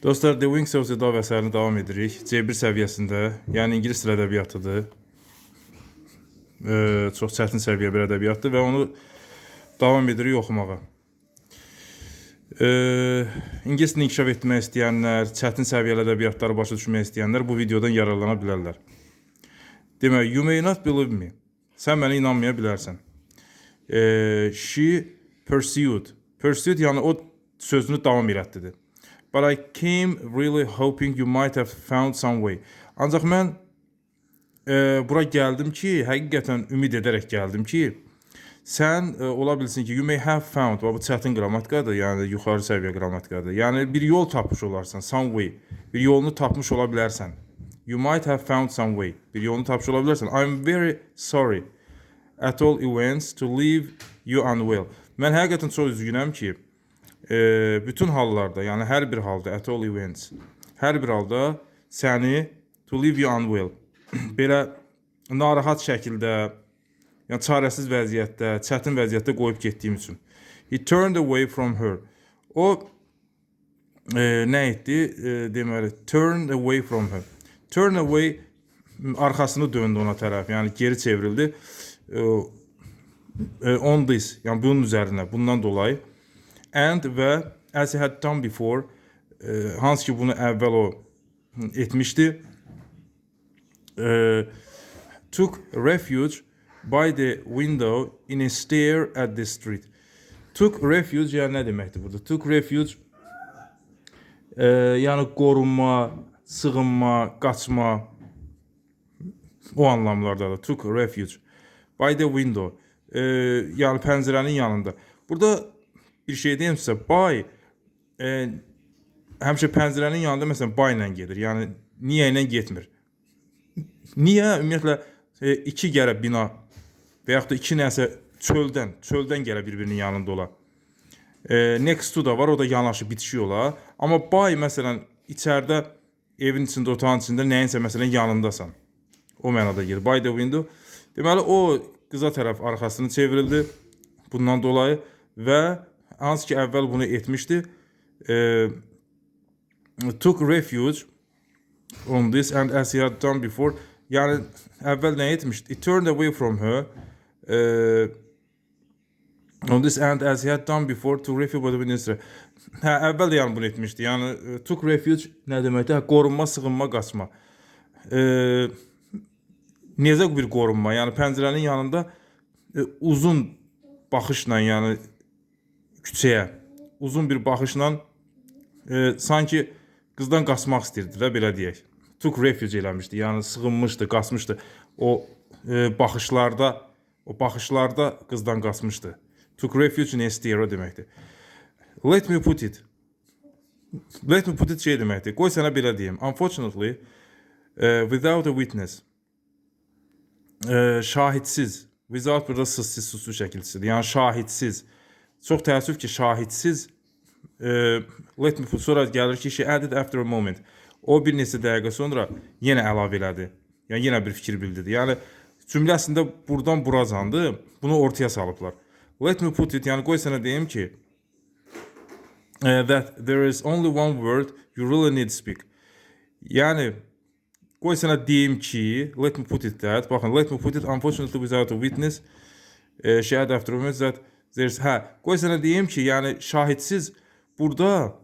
Dostlar, The Wings of the Dove əsərini davam edirik. C1 səviyyəsində, yəni ingilis dil ədəbiyyatıdır. Çox çətin səviyyə bir ədəbiyyatdır və onu davam edirik oxumağa. İngilis dilini inkişaf etmək istəyənlər, çətin səviyyəli ədəbiyyatları başa düşmək istəyənlər bu videodan yararlana bilərlər. Demək, you may not believe me. Sən mənə inanmaya bilərsən. She pursued. Pursued yəni o sözünü davam elətdirdi. But I came really hoping you might have found some way. Ancaq mən bura gəldim ki, həqiqətən ümid edərək gəldim ki, sən ola bilsin ki, you may have found, bu çətin qrammatikadır, yəni yuxarı səviyyə qrammatikadır. Yəni bir yol tapmış olarsan, some way. Bir yolunu tapmış ola bilərsən. You might have found some way. Bir yolunu tapmış ola bilərsən. I'm very sorry at all events to leave you unwell. Mən həqiqətən çox üzgünəm ki, bütün hallarda, yəni hər bir halda, at all events, hər bir halda səni to leave you unwell, belə narahat şəkildə, yəni çarəsiz vəziyyətdə, çətin vəziyyətdə qoyub getdiyim üçün. He turned away from her. O nə etdi? Deməli, turned away from her. Turn away, arxasını döndü ona tərəf, yəni geri çevrildi. On this, yəni bunun üzərinə, bundan dolayı. And və as he had done before, hansı ki bunu əvvəl o etmişdi, took refuge by the window in a stare at the street. Took refuge yəni nə deməkdir burada? Took refuge yəni qorunma, sığınma, qaçma, o anlamlardadır. Took refuge by the window, yəni pəncərənin yanında. Burada bir şey deyim sizə, by həmişə pəncərənin yanında məsələn by ilə gedir. Yəni niyə ilə getmir? Niyə? Ümumiyyətlə iki gələ bina və yaxud da iki nəsə çöldən gələ bir-birinin yanında ola. Next to da var, o da yanaşı bitişik ola. Amma by məsələn içəridə evin içində, otağın içində nəyinsə məsələn yanındasan. O mənada gedir. By the window. Deməli o qıza tərəf arxasını çevrildi bundan dolayı və hansı ki əvvəl bunu etmişdi. Took refuge on this and as he had done before. Yəni əvvəl nə etmişdi? He turned away from her on this and as he had done before to refuge by the window. Əvvəl də yəni bunu etmişdi. Yəni took refuge nə deməkdir? Qorunma, sığınma, qaçma. Necə bir qorunma? Yəni pəncərənin yanında uzun baxışla, yəni küçəyə uzun bir baxışla sanki qızdan qaçmaq istəyirdi də, belə deyək. Took refuge eləmişdi, yəni sığınmışdı, qaçmışdı. O baxışlarda qızdan qaçmışdı. Took refuge in a stare deməkdir. Let me put it şey deməkdir. Qoy sənə belə deyim. Unfortunately, without a witness, şahidsiz, without burada sızsız, susuz şəkilçisidir. Yəni şahidsiz. Çox təəssüf ki, şahidsiz, let me put, sonra gəlir ki, she added after a moment. O bir neçə dəqiqə sonra yenə əlavə elədi. Yəni yenə bir fikir bildirdi. Yəni cümləsində buradan buracandı, bunu ortaya salıblar. Let me put it, yəni qoy sənə deyim ki, that there is only one word you really need to speak. Yəni qoy sənə deyim ki, let me put it that, baxın, let me put it unfortunately without a witness, she added after a moment that qoy sənə deyim ki, yəni şahidsiz burada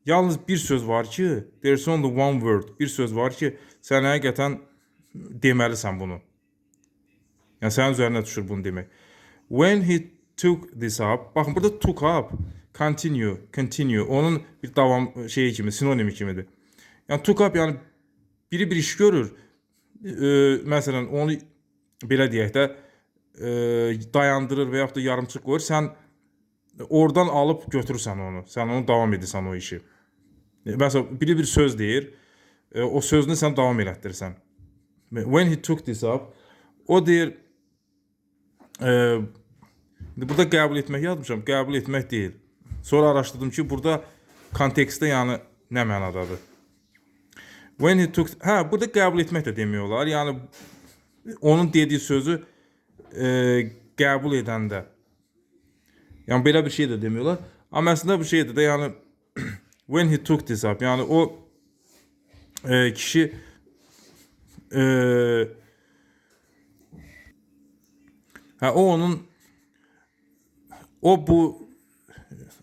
yalnız bir söz var ki, there's only one word, bir söz var ki, sən həqiqətən deməlisən bunu. Yəni sənin üzərinə düşür bunu demək. When he took this up, baxın burada took up, continue, onun bir davam şeyi kimi, sinonimi kimidir. Yəni took up, yəni biri bir iş görür, məsələn onu belə deyək də, dayandırır və yaxud da yarımçıq qoyur, sən oradan alıb götürürsən onu, sən onu davam edirsən o işi. Məsələn, biri bir söz deyir, o sözünü sən davam elətdirirsən. When he took this up, o deyir, burada qəbul etmək yazmışam, qəbul etmək deyil. Sonra araşdırdım ki, burada kontekstdə yəni nə mənadadır. When he took, burada qəbul etmək də demək olar, yəni onun dediyi sözü qəbul edəndə. Yəni belə bir şey də demiyorlar. Amma əslində bu şeydir də, yəni When he took this up. Yani o kişi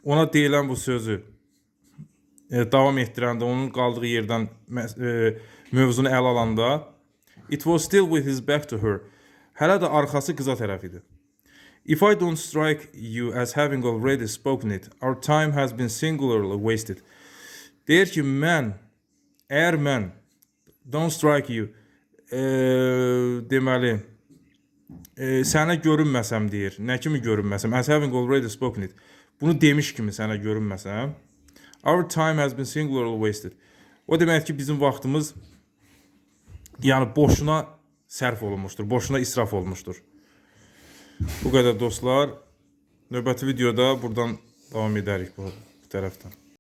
ona deyilən bu sözü davam etdirəndə, onun qaldığı yerdən mövzunu əl alanda, it was still with his back to her. Hələ də arxası qıza tərəf idi. If I don't strike you as having already spoken it, our time has been singularly wasted. Deyir ki, əgər mən don't strike you deməli sənə görünməsəm deyir. Nə kimi görünməsəm? As having already spoken it. Bunu demiş kimi sənə görünməsəm. Our time has been singularly wasted. O demək ki, bizim vaxtımız yəni boşuna sərf olunmuşdur, boşuna israf olmuşdur. Bu qədər dostlar. Növbəti videoda buradan davam edərik bu tərəfdən.